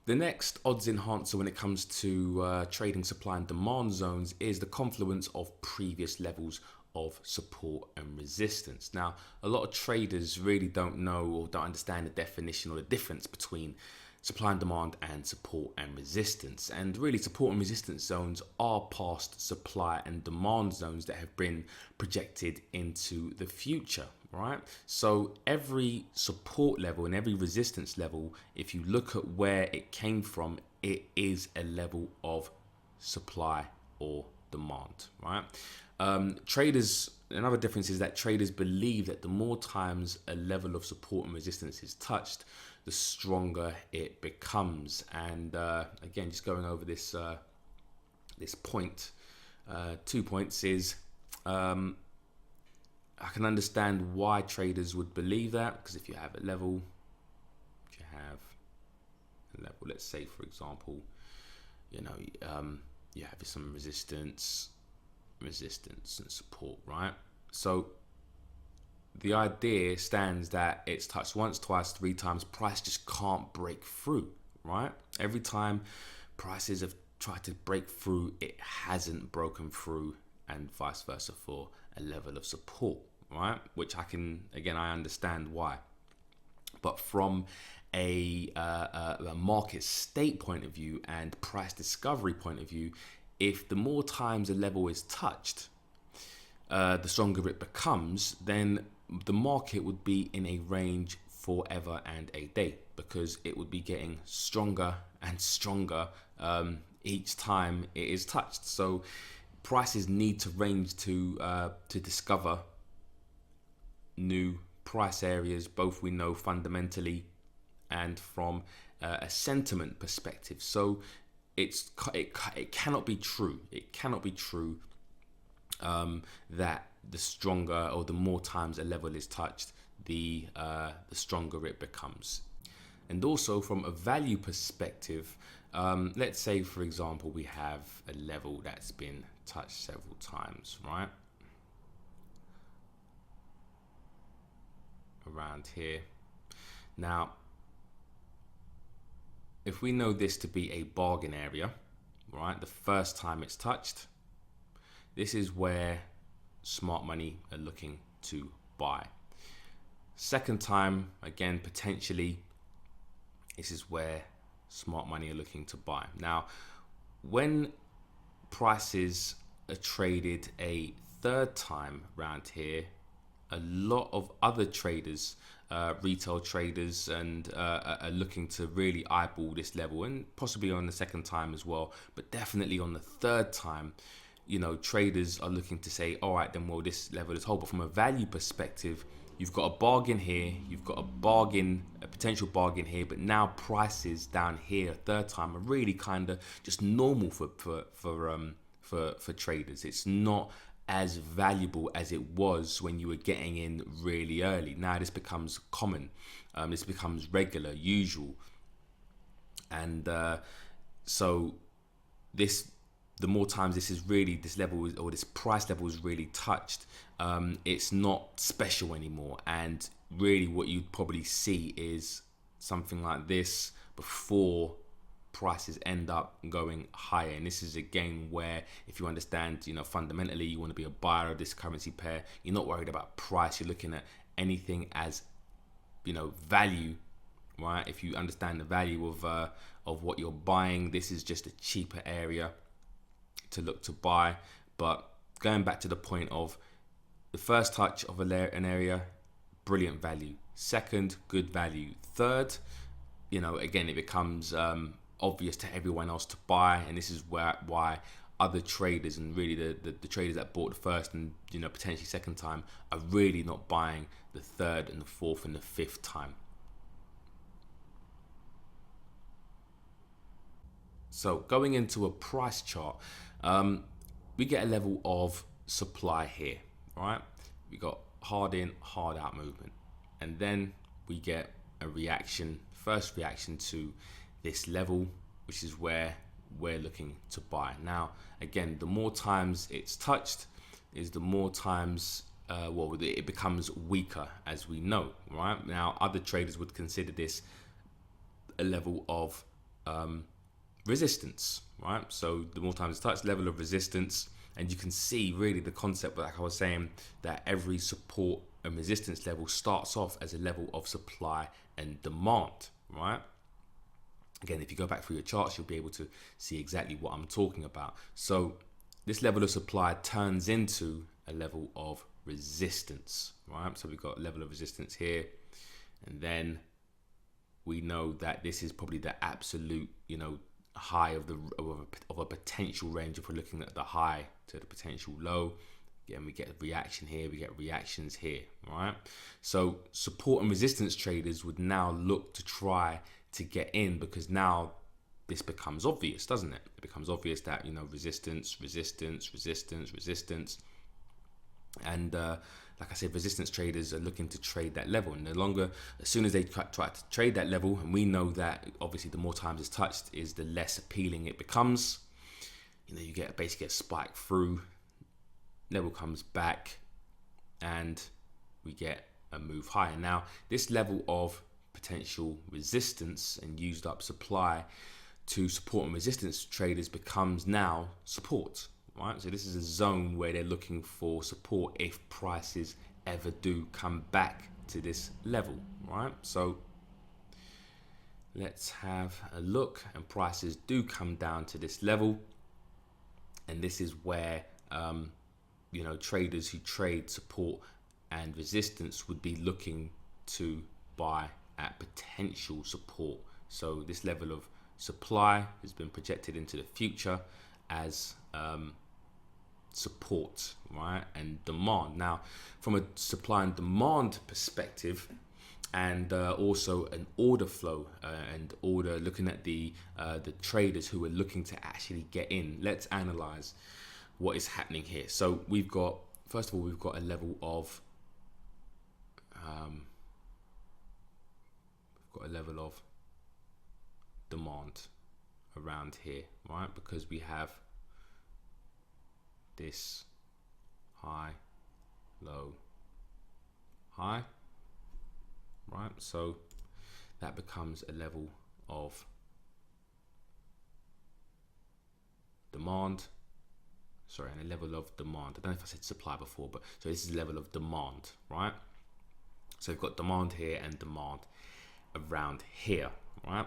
The next odds enhancer when it comes to trading supply and demand zones is the confluence of previous levels of support and resistance. Now, a lot of traders really don't know or don't understand the definition or the difference between supply and demand and support and resistance. And really, support and resistance zones are past supply and demand zones that have been projected into the future, right? So every support level and every resistance level, if you look at where it came from, it is a level of supply or demand, right? Traders, another difference is that traders believe that the more times a level of support and resistance is touched, the stronger it becomes. And again, just going over this this point, 2 points is I can understand why traders would believe that, because if you have a level, let's say for example, you have some resistance and support, right? So the idea stands that it's touched once, twice, 3 times, price just can't break through, right? Every time prices have tried to break through, it hasn't broken through, and vice versa for a level of support, right? Which I understand why. But from a market state point of view and price discovery point of view, if the more times a level is touched, the stronger it becomes, then the market would be in a range forever and a day, because it would be getting stronger and stronger each time it is touched. So prices need to range to discover new price areas, both we know fundamentally and from a sentiment perspective. So it cannot be true. It cannot be true that the stronger or the more times a level is touched, the stronger it becomes. And also from a value perspective, let's say for example we have a level that's been touched several times, right? Around here. Now, if we know this to be a bargain area, right, the first time it's touched, this is where smart money are looking to buy. Second time, again, potentially, this is where smart money are looking to buy. Now, when prices are traded a third time around here, a lot of other traders, retail traders, and are looking to really eyeball this level, and possibly on the second time as well, but definitely on the third time, traders are looking to say, all right, then, well, this level is hold. But from a value perspective, you've got a bargain here, you've got a potential bargain here, but now prices down here, third time, are really kind of just normal for traders. It's not as valuable as it was when you were getting in really early. Now this becomes common, this becomes regular, usual, and so the more times this level or this price level is really touched, it's not special anymore. And really what you'd probably see is something like this before prices end up going higher. And this is again where, if you understand, fundamentally you want to be a buyer of this currency pair, you're not worried about price, you're looking at anything as value, right? If you understand the value of what you're buying, this is just a cheaper area to look to buy. But going back to the point of the first touch of an area, brilliant value. Second, good value. Third, again, it becomes obvious to everyone else to buy, and this is why other traders, and really the traders that bought the first and potentially second time, are really not buying the third and the fourth and the fifth time. So going into a price chart, we get a level of supply here, right? We got hard in, hard out movement, and then we get a reaction, first reaction to this level, which is where we're looking to buy. Now, again, the more times it's touched is the more times it becomes weaker, as we know, right? Now, other traders would consider this a level of resistance, right? So the more times it's touched, level of resistance, and you can see really the concept, like I was saying, that every support and resistance level starts off as a level of supply and demand, right? Again, if you go back through your charts, you'll be able to see exactly what I'm talking about. So this level of supply turns into a level of resistance, right? So we've got a level of resistance here, and then we know that this is probably the absolute, high of a potential range. If we're looking at the high to the potential low, again, we get a reaction here, we get reactions here, right? So support and resistance traders would now look to try to get in, because now this becomes obvious, doesn't it? It becomes obvious that, resistance, resistance, resistance, resistance. And like I said, resistance traders are looking to trade that level. And as soon as they try to trade that level, and we know that obviously the more times it's touched is the less appealing it becomes. You get basically a spike through, level comes back, and we get a move higher. Now, this level of potential resistance and used up supply to support and resistance traders becomes now support, right? So this is a zone where they're looking for support if prices ever do come back to this level, right? So let's have a look, and prices do come down to this level, and this is where traders who trade support and resistance would be looking to buy at potential support. So this level of supply has been projected into the future as support, right? And demand. Now, from a supply and demand perspective, and also an order flow and order, looking at the traders who are looking to actually get in, let's analyze what is happening here. So first of all, we've got a level of demand around here, right? Because we have this high, low, high, right? So that becomes a level of demand. Sorry, and a level of demand. I don't know if I said supply before, but so this is a level of demand, right? So we've got demand here and demand around here, right?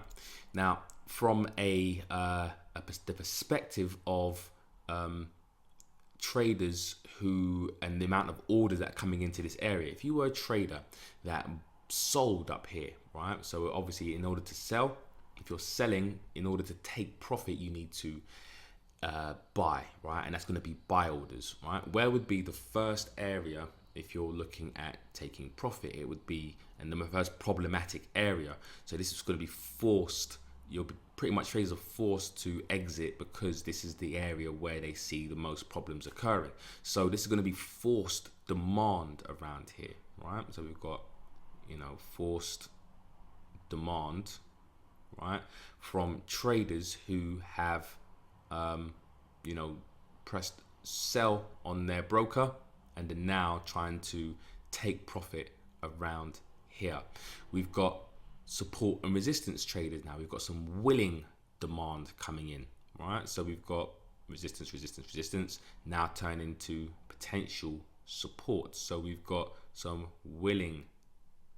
Now, from the perspective of traders and the amount of orders that are coming into this area, if you were a trader that sold up here, right? So obviously, in order to sell, if you're selling, in order to take profit, you need to buy, right? And that's going to be buy orders, right? Where would be the first area if you're looking at taking profit? It would be, and the first problematic area. So this is going to be forced. Pretty much traders are forced to exit because this is the area where they see the most problems occurring. So this is going to be forced demand around here, right? So we've got, forced demand, right, from traders who have, pressed sell on their broker and are now trying to take profit around here. We've got support and resistance traders now. We've got some willing demand coming in, right? So we've got resistance, resistance, resistance now turn into potential support. So we've got some willing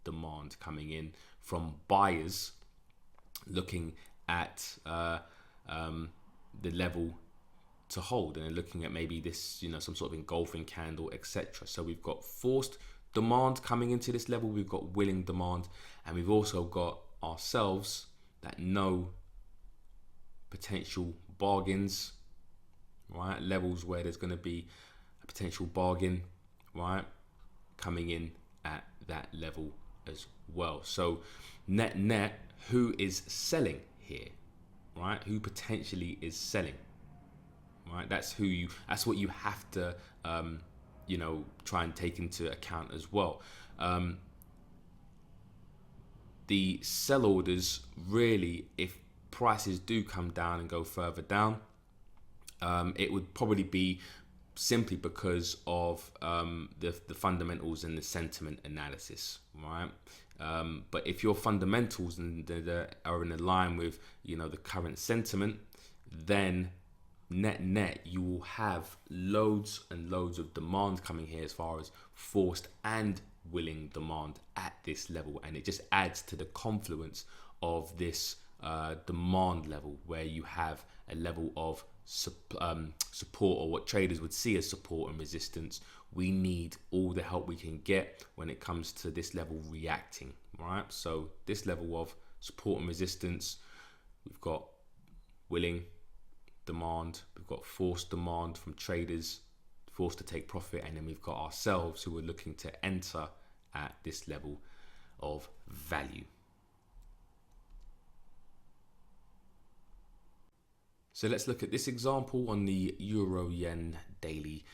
demand coming in from buyers looking at the level to hold, and they're looking at maybe this, some sort of engulfing candle, etc. So we've got forced demand coming into this level, we've got willing demand, and we've also got ourselves that know potential bargains, right? Levels where there's going to be a potential bargain, right, coming in at that level as well. So net, who is selling here, right? Who potentially is selling, right? That's what you have to try and take into account as well. The sell orders, really, if prices do come down and go further down, it would probably be simply because of the fundamentals and the sentiment analysis, right? But if your fundamentals are in line with the current sentiment, then net you will have loads and loads of demand coming here, as far as forced and willing demand at this level, and it just adds to the confluence of this demand level, where you have a level of support, or what traders would see as support and resistance. We need all the help we can get when it comes to this level reacting, right? So this level of support and resistance, we've got willing demand, we've got forced demand from traders, forced to take profit, and then we've got ourselves who are looking to enter at this level of value. So let's look at this example on the Euro Yen daily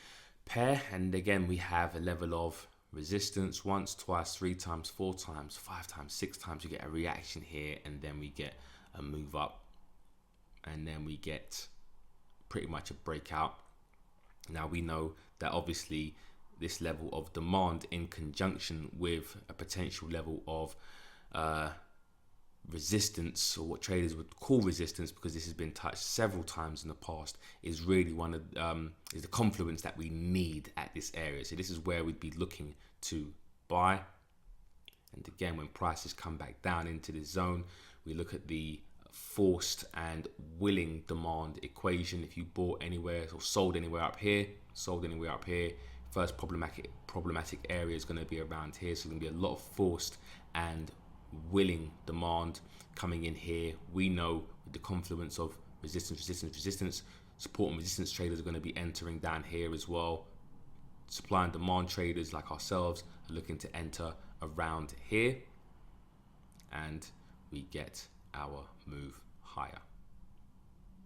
pair, and again we have a level of resistance once, twice, 3 times, 4 times, 5 times, 6 times. We get a reaction here, and then we get a move up, and then we get pretty much a breakout. Now we know that obviously this level of demand in conjunction with a potential level of resistance, or what traders would call resistance, because this has been touched several times in the past, is really one of is the confluence that we need at this area. So this is where we'd be looking to buy. And again, when prices come back down into this zone, we look at the forced and willing demand equation. If you bought anywhere or sold anywhere up here, first problematic area is going to be around here. So there's going to be a lot of forced and willing demand coming in here. We know with the confluence of resistance, support and resistance traders are going to be entering down here as well. Supply and demand traders like ourselves are looking to enter around here, and we get our move higher.